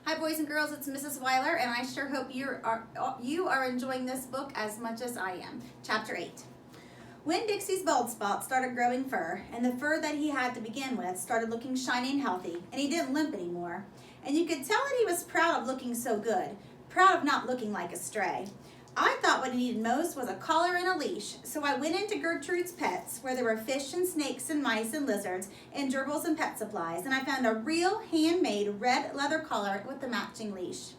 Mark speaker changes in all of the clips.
Speaker 1: Hi boys and girls, it's Mrs. Weiler, and I sure hope you are enjoying this book as much as I am. Chapter 8. Winn-Dixie's bald spot started growing fur, and the fur that he had to begin with started looking shiny and healthy, and he didn't limp anymore. And you could tell that he was proud of looking so good, proud of not looking like a stray. I thought what he needed most was a collar and a leash, so I went into Gertrude's Pets, where there were fish and snakes and mice and lizards and gerbils and pet supplies, and I found a real handmade red leather collar with the matching leash.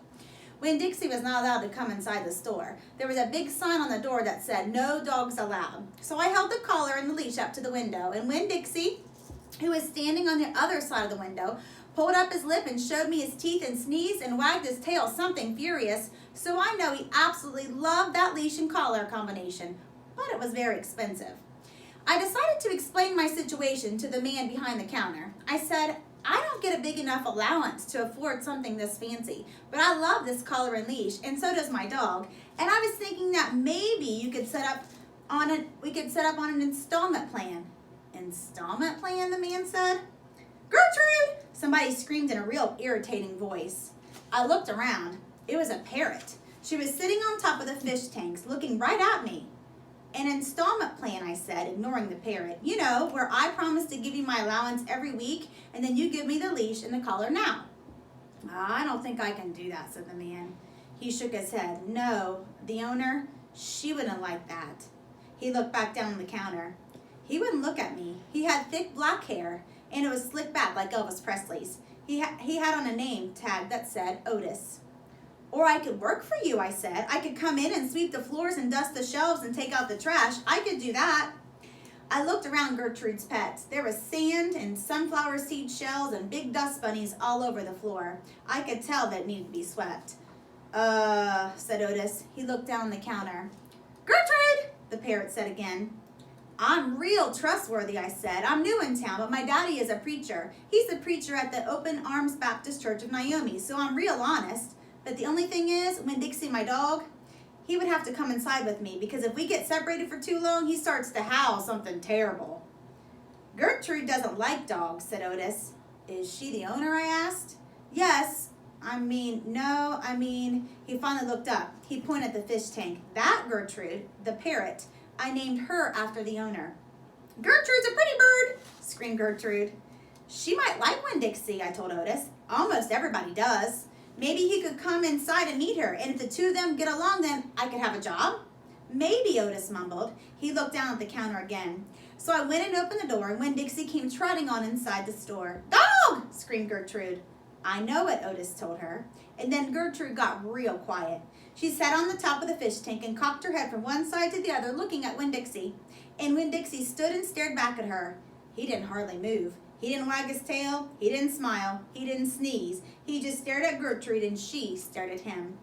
Speaker 1: Winn-Dixie was not allowed to come inside the store. There was a big sign on the door that said, "No dogs allowed." So I held the collar and the leash up to the window, and Winn-Dixie, who was standing on the other side of the window, pulled up his lip and showed me his teeth and sneezed and wagged his tail something furious, so I know he absolutely loved that leash and collar combination, but it was very expensive. I decided to explain my situation to the man behind the counter. I said, "I don't get a big enough allowance to afford something this fancy, but I love this collar and leash, and so does my dog, and I was thinking that maybe you could we could set up on an installment plan." "Installment plan?" the man said. "Gertrude!" somebody screamed in a real irritating voice. I looked around. It was a parrot. She was sitting on top of the fish tanks, looking right at me. "An installment plan," I said, ignoring the parrot. "You know, where I promise to give you my allowance every week, and then you give me the leash and the collar now." "I don't think I can do that," said the man. He shook his head. "No, the owner, she wouldn't like that." He looked back down on the counter. He wouldn't look at me. He had thick black hair, and it was slicked back like Elvis Presley's. He had on a name tag that said Otis. "Or I could work for you," I said. "I could come in and sweep the floors and dust the shelves and take out the trash. I could do that." I looked around Gertrude's Pets. There was sand and sunflower seed shells and big dust bunnies all over the floor. I could tell that it needed to be swept. Said Otis. He looked down the counter. "Gertrude!" the parrot said again. "I'm real trustworthy," I said. "I'm new in town, but my daddy is a preacher. He's the preacher at the Open Arms Baptist Church of Naomi, so I'm real honest. But the only thing is, Winn-Dixie, my dog, he would have to come inside with me, because if we get separated for too long, he starts to howl something terrible." "Gertrude doesn't like dogs," said Otis. "Is she the owner?" I asked. "Yes. He finally looked up. He pointed at the fish tank. "That Gertrude, the parrot, I named her after the owner." "Gertrude's a pretty bird," screamed Gertrude. "She might like Winn-Dixie," I told Otis. "Almost everybody does. Maybe he could come inside and meet her, and if the two of them get along, then I could have a job." "Maybe," Otis mumbled. He looked down at the counter again. So I went and opened the door, and Winn-Dixie came trotting on inside the store. "Dog!" screamed Gertrude. "I know it," Otis told her. And then Gertrude got real quiet. She sat on the top of the fish tank and cocked her head from one side to the other, looking at Winn-Dixie. And Winn-Dixie stood and stared back at her. He didn't hardly move. He didn't wag his tail. He didn't smile. He didn't sneeze. He just stared at Gertrude, and she stared at him.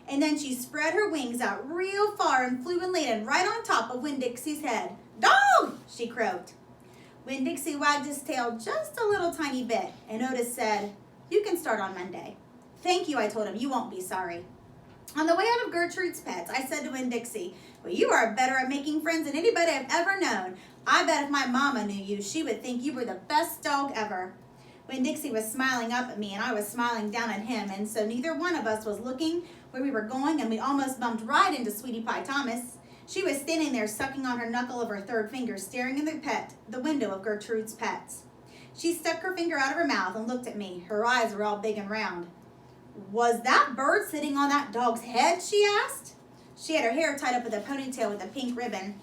Speaker 1: And then she spread her wings out real far and flew and landed right on top of Winn-Dixie's head. "Dog!" she croaked. Winn-Dixie wagged his tail just a little tiny bit, and Otis said, "You can start on Monday." "Thank you," I told him. "You won't be sorry." On the way out of Gertrude's Pets, I said to Winn-Dixie, "Well, you are better at making friends than anybody I've ever known. I bet if my mama knew you, she would think you were the best dog ever." Winn-Dixie was smiling up at me, and I was smiling down at him, and so neither one of us was looking where we were going, and we almost bumped right into Sweetie Pie Thomas. She was standing there sucking on her knuckle of her third finger, staring in the window of Gertrude's Pets. She stuck her finger out of her mouth and looked at me. Her eyes were all big and round. "Was that bird sitting on that dog's head?" she asked. She had her hair tied up with a ponytail with a pink ribbon.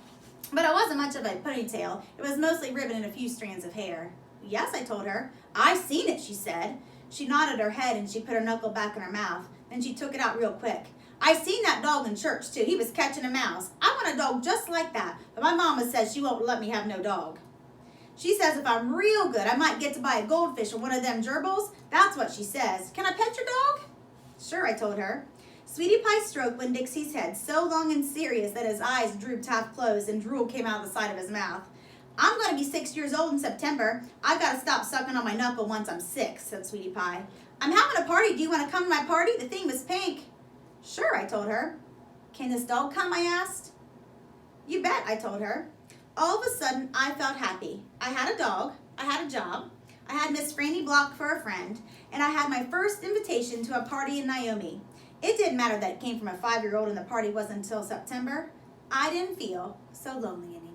Speaker 1: But it wasn't much of a ponytail. It was mostly ribbon and a few strands of hair. "Yes," I told her. "I seen it," she said. She nodded her head and she put her knuckle back in her mouth. Then she took it out real quick. "I seen that dog in church, too. He was catching a mouse. I want a dog just like that, but my mama says she won't let me have no dog. She says if I'm real good, I might get to buy a goldfish or one of them gerbils. That's what she says. Can I pet your dog?" "Sure," I told her. Sweetie Pie stroked Winn-Dixie's head so long and serious that his eyes drooped half closed and drool came out the side of his mouth. "I'm going to be 6 years old in September. I've got to stop sucking on my knuckle once I'm 6, said Sweetie Pie. "I'm having a party. Do you want to come to my party? The theme is pink." "Sure," I told her. "Can this dog come?" I asked. "You bet," I told her. All of a sudden, I felt happy. I had a dog. I had a job. I had Miss Franny Block for a friend, and I had my first invitation to a party in Naomi. It didn't matter that it came from a 5-year-old and the party wasn't until September. I didn't feel so lonely anymore.